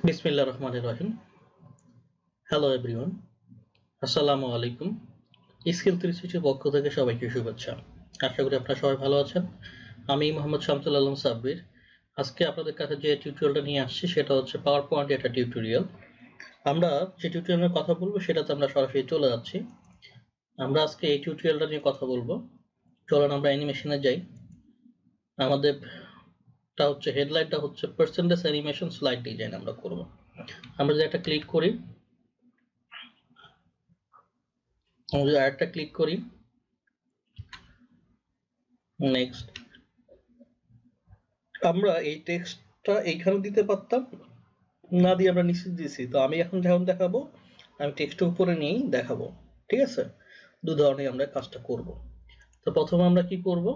বিসমিল্লাহির রহমানির রহিম। Hello everyone, আসসালামু আলাইকুম। স্কিল 360 এর পক্ষ থেকে সবাইকে শুভেচ্ছা। আশা করি আপনারা সবাই ভালো আছেন। আমি মোহাম্মদ শামসুল আলম সাব্বির। আজকে আপনাদের কাছে যে টিউটোরিয়ালটা নিয়ে আসছি সেটা হচ্ছে পাওয়ার পয়েন্ট একটা টিউটোরিয়াল। আমরা যে টিউটোরিয়ালের কথা বলবো সেটাতে আমরা সরাসরি চলে যাচ্ছি। আমরা আজকে এই টিউটোরিয়ালটা নিয়ে কথা বলবো। চলুন আমরা অ্যানিমেশনে যাই। আমাদের হচ্ছে হেডলাইনটা হচ্ছে পার্সেন্টেজ অ্যানিমেশন স্লাইড ডিজাইন আমরা করব। আমরা যদি একটা ক্লিক করি, আমরা যদি আরেকটা ক্লিক করি, নেক্সট, আমরা এই টেক্সটটা এইখানে দিতে পারতাম, না দিয়ে আমরা নিচে দিয়েছি। তো আমি এখন যখন দেখাবো, আমি টেক্সটটা উপরে নিয়েই দেখাবো। ঠিক আছে, দু ধরনের আমরা কাজটা করব। তো প্রথমে আমরা কি করব,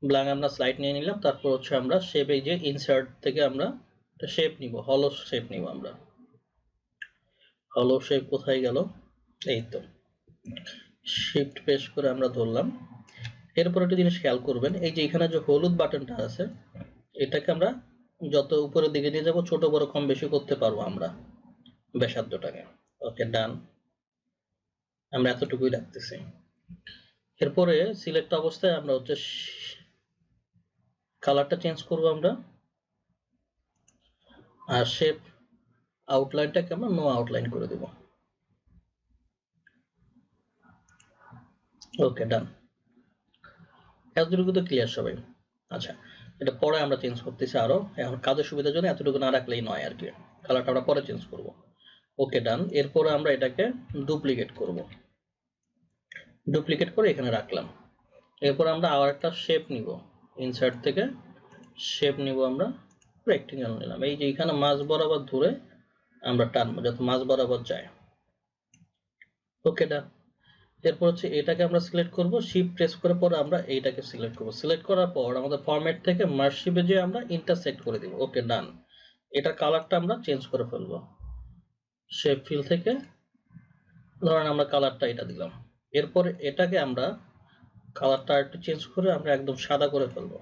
ব্ল্যাঙ্ক আমরা স্লাইড নিয়ে নিলাম। তারপর হচ্ছে আমরা শেপে যে ইনসার্ট থেকে আমরা একটা শেপ নিব, হলো শেপ নিব। আমরা হলো শেপ কোথায় গেল, এই তো, শিফট প্রেস করে আমরা ধরলাম। এরপর একটা জিনিস খেয়াল করবেন, এই যে এখানে যে হলুদ বাটনটা আছে, এটাকে আমরা যত উপরের দিকে নিয়ে যাব, ছোট বড় কম বেশি করতে পারবো আমরা ব্যাসার্ধটাকে। ওকে, ডান। আমরা এতটুকুই রাখতেছি। এরপরে সিলেক্ট অবস্থায় আমরা হচ্ছে কালারটা চেঞ্জ করব আমরা, আর শেপ আউটলাইনটাকে আমরা নো আউটলাইন করে দেব। ওকে, ডান। এতটুকু তো ক্লিয়ার সবাই? আচ্ছা, এটা পরে আমরা চেঞ্জ করতেছি আরো। এখন কাজের সুবিধার জন্য এতটুকু না রাখলেই নয় আর কি। কালারটা আমরা পরে চেঞ্জ করব। ওকে, ডান। এরপরে আমরা এটাকে ডুপ্লিকেট করব। ডুপ্লিকেট করে এখানে রাখলাম। এরপর আমরা আবার একটা শেপ নিব, ইনসার্ট থেকে শেপ নিব, আমরা রেক্টেঙ্গেল নিলাম। এই যে এখানে মাঝ বরাবর ধরে আমরা টানবো যাতে মাঝ বরাবর যায়। ওকে, ডান। এরপর হচ্ছে এটাকে আমরা সিলেক্ট করব, শিফট প্রেস করে পরে আমরা এইটাকে সিলেক্ট করব। সিলেক্ট করার পর আমাদের ফরম্যাট থেকে মার্জ শিপে যে আমরা ইন্টারসেক্ট করে দিব। ওকে, ডান। এটার কালারটা আমরা চেঞ্জ করে ফেলবো। শেপ ফিল থেকে ধরেন আমরা কালারটা এটা দিলাম। এরপর এটাকে আমরা কালারটা একটু চেঞ্জ করে আমরা একদম সাদা করে ফেলবো।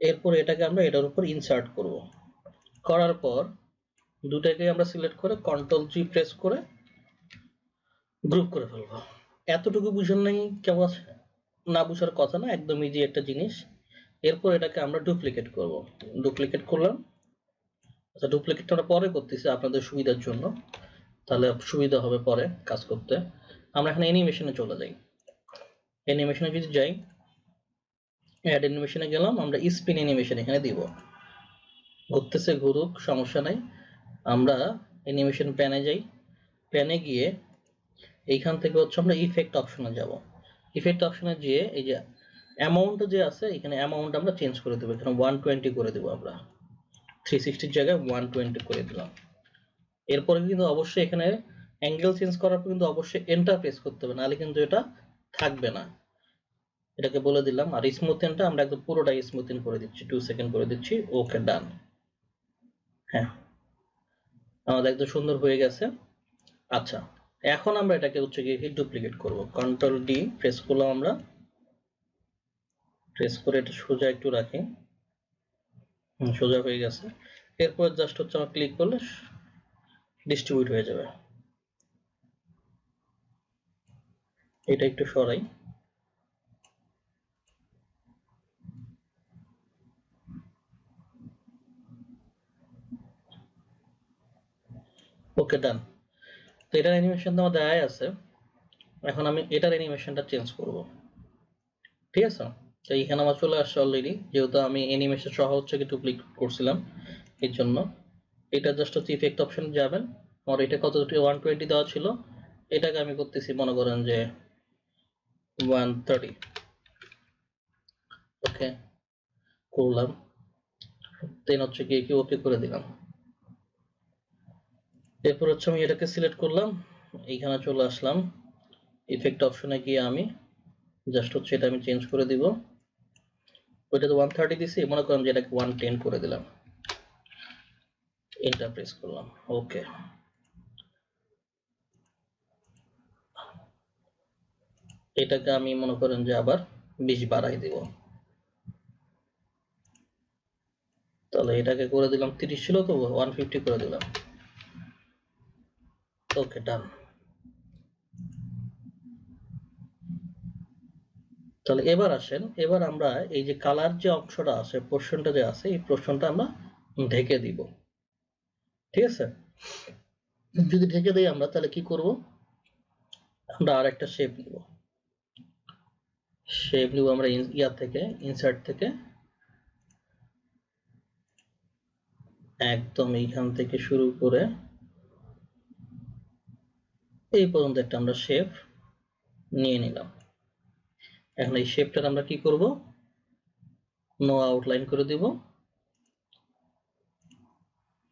এরপর এটাকে আমরা এটার উপর ইনসার্ট করব। করার পর দুটাকে আমরা সিলেক্ট করে কন্ট্রোল জি প্রেস করে গ্রুপ করে ফেলবো। এতটুকু বুঝেন নাই কেমন আছে? না বুঝার কথা না, একদম ইজি একটা জিনিস। এরপর এটাকে আমরা ডুপ্লিকেট করব। ডুপ্লিকেট করলাম। আচ্ছা, ডুপ্লিকেটটা আমরা পরে করতেছি আপনাদের সুবিধার জন্য, তাহলে সুবিধা হবে পরে কাজ করতে। আমরা এখন অ্যানিমেশনে চলে যাই। অ্যানিমেশনে যদি যাই, অ্যাড অ্যানিমেশনে গেলাম, আমরা স্পিন অ্যানিমেশন এখানে দিব। ঘুরতেছে ঘুরুক, সমস্যা নাই। আমরা অ্যানিমেশন প্যানে যাই। প্যানে গিয়ে এইখান থেকে হচ্ছে আমরা ইফেক্ট অপশনে যাব। ইফেক্ট অপশনে গিয়ে এই যে অ্যামাউন্ট যে আছে, এখানে অ্যামাউন্ট আমরা চেঞ্জ করে দেবো। এখানে 120 করে দেবো আমরা, 360 জায়গায় 120 করে দিলাম। এরপরে কিন্তু অবশ্যই এখানে অ্যাঙ্গেল চেঞ্জ করার পর কিন্তু অবশ্যই এন্টার প্রেস করতে হবে, নাহলে কিন্তু এটা থাকবে না। এটাকে বলে দিলাম। আর স্মুথেনটা আমরা একদম পুরোটাই স্মুথেন করে দিচ্ছি, 2 সেকেন্ড করে দিচ্ছি। ওকে, ডান। হ্যাঁ, আমাদের একদম সুন্দর হয়ে গেছে। আচ্ছা, এখন আমরা এটাকে হচ্ছে গিয়ে ডুপ্লিকেট করব। কন্ট্রোল ডি প্রেস করলাম আমরা, প্রেস করে এটা সোজা একটু রাখি। সোজা হয়ে গেছে। এরপর জাস্ট হচ্ছে আমরা ক্লিক করলে ডিস্ট্রিবিউট হয়ে যাবে। এটা একটু সরাই। ওকে, ডান। তো এটার অ্যানিমেশন তো আমার দেয়াই আছে। এখন আমি এটার অ্যানিমেশনটা চেঞ্জ করব। ঠিক আছে, তো এইখানে আমার চলে আসছে অলরেডি, যেহেতু আমি অ্যানিমেশন সহ হচ্ছে কি ডুপ্লিকেট করছিলাম এর জন্য। এটা জাস্ট হচ্ছে ইফেক্ট অপশন যাবেন। আমার এটা কত 120 দেওয়া ছিল, এটাকে আমি করতেছি মনে করেন যে 130। ওকে করলাম, দেন হচ্ছে কি ওকে করে দিলাম। এরপর হচ্ছে আমি এটাকে সিলেক্ট করলাম, এইখানে চলে আসলাম। ইফেক্ট অপশনে গিয়ে আমি জাস্ট হচ্ছে এটা আমি চেঞ্জ করে দিব। ওইটা তো 130 দিছি, মনে করেন যে এটাকে 110 করে দিলাম। এন্টার প্রেস করলাম। ওকে, এটাকে আমি মনে করেন যে আবার 20 বাড়াই দিব। তাহলে এটাকে করে দিলাম 30 ছিল তো 150 করে দিলাম। ওকে ডান। তাহলে এবার আসেন, এবার আমরা এই যে কালার যে অংশটা আছে, পোর্শনটা যে আছে, এই পোর্শনটা আমরা ঢেকে দিব। ঠিক আছে, যদি ঢেকে দেই আমরা তাহলে কি করব, আমরা আর একটা শেপ নিব। শেপ নিব আমরা ইয়া থেকে, ইনসার্ট থেকে, একদম এইখান থেকে শুরু করে এই পর্যন্ত একটা আমরা শেপ নিয়ে নিলাম। এখন এই শেপটার আমরা কি করব, নো আউটলাইন করে দিব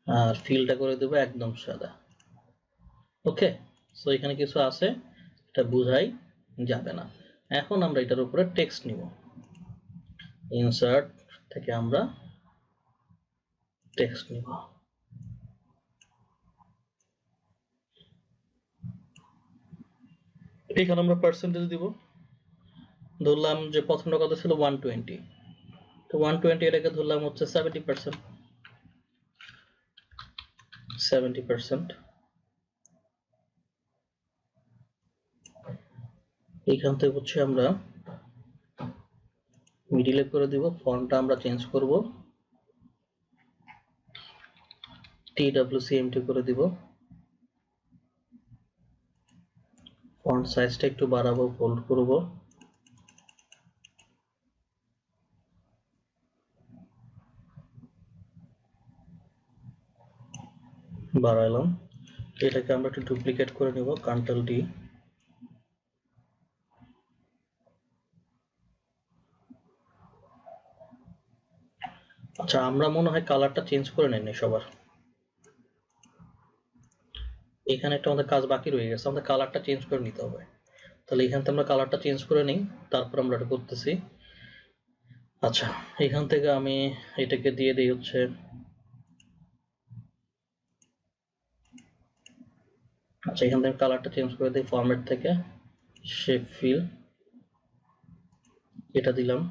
আর ফিলটা করে দেব একদম সাদা। ওকে, সো এখানে কিছু আছে, এটা বোঝাই যাবে না। এখন আমরা এটার উপরে টেক্সট নিব, ইনসার্ট থেকে আমরা টেক্সট নিব। এখানে আমরা পার্সেন্টেজ দিব, ধরলাম যে প্রথমটা কত ছিল 120, তো 120 এটাকে ধরলাম হচ্ছে 70%। 70% এইখান থেকে হচ্ছে আমরা মিডিলে করে দিব, ফন্টটা আমরা চেঞ্জ করব, TWCMT করে দিব, ফন্ট সাইজটা একটু বাড়াবো, বোল্ড করব, বাড়াইলাম। এটাকে আমরা একটু ডুপ্লিকেট করে নেব, কন্ট্রোল ডি। আচ্ছা, আমরা মনে হয় কালারটা চেঞ্জ করে নেই সবার, এখানে একটা আমাদের কাজ বাকি রয়ে গেছে, আমাদের কালারটা চেঞ্জ করে নিতে হবে। তাহলে এখান থেকে আমরা কালারটা চেঞ্জ করে নিই, তারপর আমরা এটা করতেছি। আচ্ছা, এখান থেকে আমি এটাকে দিয়ে দিই হচ্ছে, আচ্ছা এখান থেকে কালারটা চেঞ্জ করে দিই, ফরম্যাট থেকে শেপ ফিল এটা দিলাম,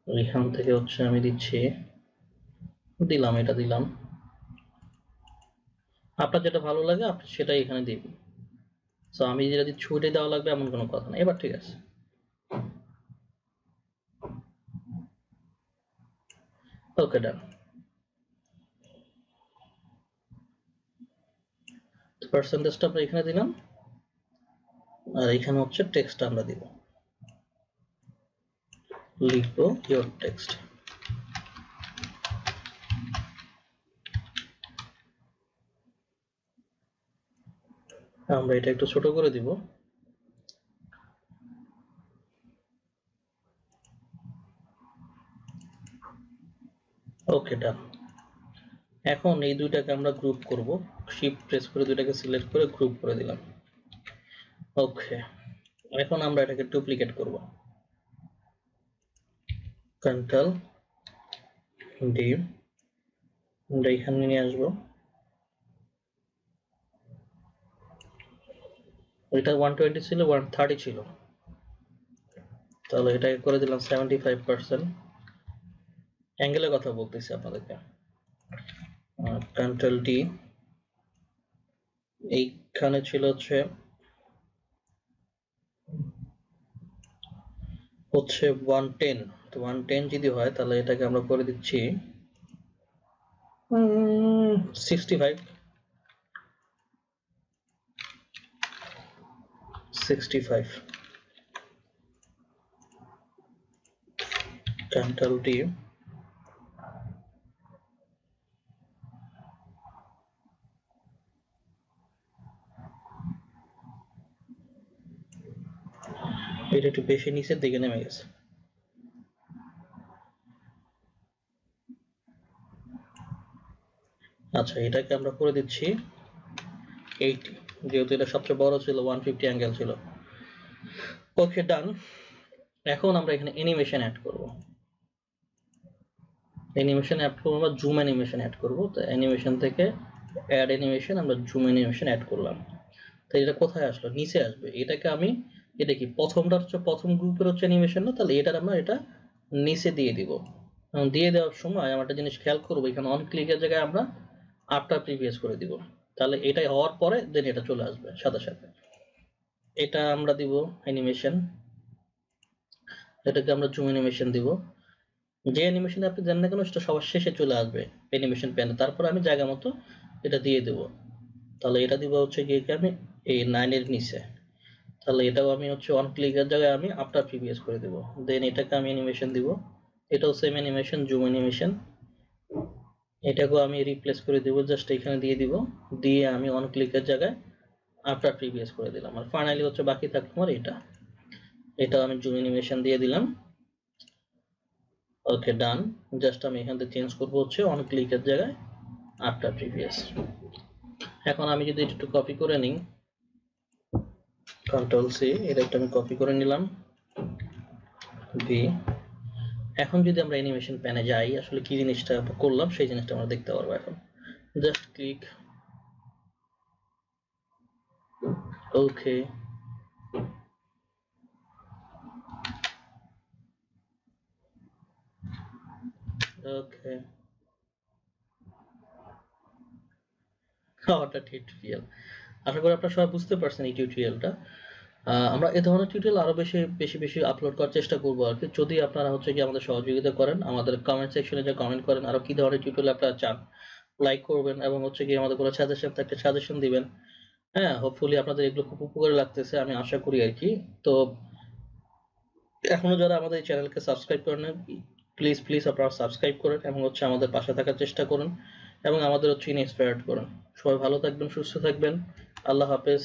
এখান থেকে হচ্ছে আমি দিচ্ছি, দিলাম এটা দিলাম, আপনার যেটা ভালো লাগে আপনি সেটাই এখানে দিবেন। সো আমি যেটা দিচ্ছি ওইটাই দেওয়া লাগবে এমন কোনো কথা না। এবার ঠিক আছে, ওকে ডান। পার্সেন্টেজটা আমরা এখানে দিলাম আর এখানে হচ্ছে টেক্সট আমরা দিব, লিখবো ইওর টেক্সট। আমরা এটা একটু ছোট করে দিব, ওকে ডান। এখন এই দুইটাকে আমরা গ্রুপ করব, শিফট প্রেস করে দুইটাকে সিলেক্ট করে গ্রুপ করে দিলাম। ওকে, এখন আমরা এটাকে ডুপ্লিকেট করব, কন্ট্রোল ডি, আমরা এখানে নিয়ে আসবো, এটা 120 ছিল 130 ছিল, তাহলে এটাকে করে দিলাম 75%। অ্যাঙ্গেলের কথা বলতেছি আপনাদেরকে, কন্ট্রোল ডি, এইখানে ছিল হচ্ছে 110, তো 110 যদি হয় তাহলে এটাকে আমরা করে দিচ্ছি 65। কন্ট্রোল ডি, এটা একটু বেশি নিচের দিকে নেমে গেছে। আচ্ছা, এটাকে আমরা করে দিচ্ছি 80, যেহেতু এটা সবচেয়ে বড় ছিল, 150 অ্যাঙ্গেল ছিল। ওকে ডান। এখন আমরা এখানে অ্যানিমেশন অ্যাড করব, অ্যানিমেশন অ্যাড করব, আমরা জুম অ্যানিমেশন অ্যাড করব। তো অ্যানিমেশন থেকে অ্যাড অ্যানিমেশন, আমরা জুম অ্যানিমেশন অ্যাড করলাম। তো এটা কোথায় আসলো, নিচে আসবে। এটাকে আমি, এটা কি প্রথমটা হচ্ছে প্রথম গ্রুপের হচ্ছে অ্যানিমেশন না, তাহলে এটার আমরা এটা নিচে দিয়ে দিব, দিয়ে দেওয়ার সময় আমরা একটা জিনিস খেয়াল করব, এখানে অন ক্লিকের জায়গায় আমরা আফটার প্রিভিয়াস করে দিব, তাহলে এটাই হওয়ার পরে দেন এটা চলে আসবে সাথে সাথে। এটা আমরা দিব অ্যানিমেশন, এটাকে আমরা জুম অ্যানিমেশন দিব। যে অ্যানিমেশন আপনি দেন না কেন সেটা সবার শেষে চলে আসবে অ্যানিমেশন প্যানে, তারপর আমি জায়গা মতো এটা দিয়ে দেব। তাহলে এটা দিব হচ্ছে গিয়ে আমি এই 9 এর নিচে, তাহলে এটাও আমি হচ্ছে অন ক্লিকের জায়গায় আমি আফটার প্রিভিয়াস করে দেব। দেন এটাকে আমি অ্যানিমেশন দিব, এটাও সেম অ্যানিমেশন, জুম অ্যানিমেশন, এটাকেও আমি রিপ্লেস করে দেব, জাস্ট এখানে দিয়ে দিব, দিয়ে আমি অন ক্লিকের জায়গায় আফটার প্রিভিয়াস করে দিলাম। আর ফাইনালি হচ্ছে বাকি থাকলো আমার এটাও আমি জুম অ্যানিমেশন দিয়ে দিলাম। ওকে ডান। জাস্ট আমি এখান থেকে চেঞ্জ করব হচ্ছে অন ক্লিকের জায়গায় আফটার প্রিভিয়াস। এখন আমি যদি একটু কপি করে নিই, কন্ট্রোল সি, এটা একটু আমি কপি করে নিলাম, ভি। এখন যদি আমরা অ্যানিমেশন প্যানে যাই, আসলে কি জিনিসটা করলাম সেই জিনিসটা আমরা দেখতে পারবো। এখন জাস্ট ক্লিক, ওকে, ওকে, হঠাৎ টিউটোরিয়াল। আশা করি আপনারা সবাই বুঝতে পারছেন এই টিউটোরিয়ালটা। আমরা এই ধরনের টিউটোরিয়াল আরো বেশি আপলোড করার চেষ্টা করবো আর কি। যদি আপনারা হচ্ছে কি আমাদের সহযোগিতা করেন, আমাদের কমেন্ট সেকশনে যে কমেন্ট করেন আরো কি ধরনের টিউটোরিয়াল আপনারা চান, লাইক করবেন এবং হচ্ছে কি আমাদের কোনো সাজেশন থাকলে সাজেশন দিবেন। হ্যাঁ, হোপফুলি আপনাদের এগুলো খুব উপকারে লাগতেছে আমি আশা করি আর কি। তো এখনো যারা আমাদের এই চ্যানেলকে সাবস্ক্রাইব করেন না, প্লিজ আপনারা সাবস্ক্রাইব করেন এবং হচ্ছে আমাদের পাশে থাকার চেষ্টা করুন এবং আমাদের হচ্ছে ইন্সপায়ার্ড করুন। সবাই ভালো থাকবেন, সুস্থ থাকবেন, আল্লাহ হাফেজ।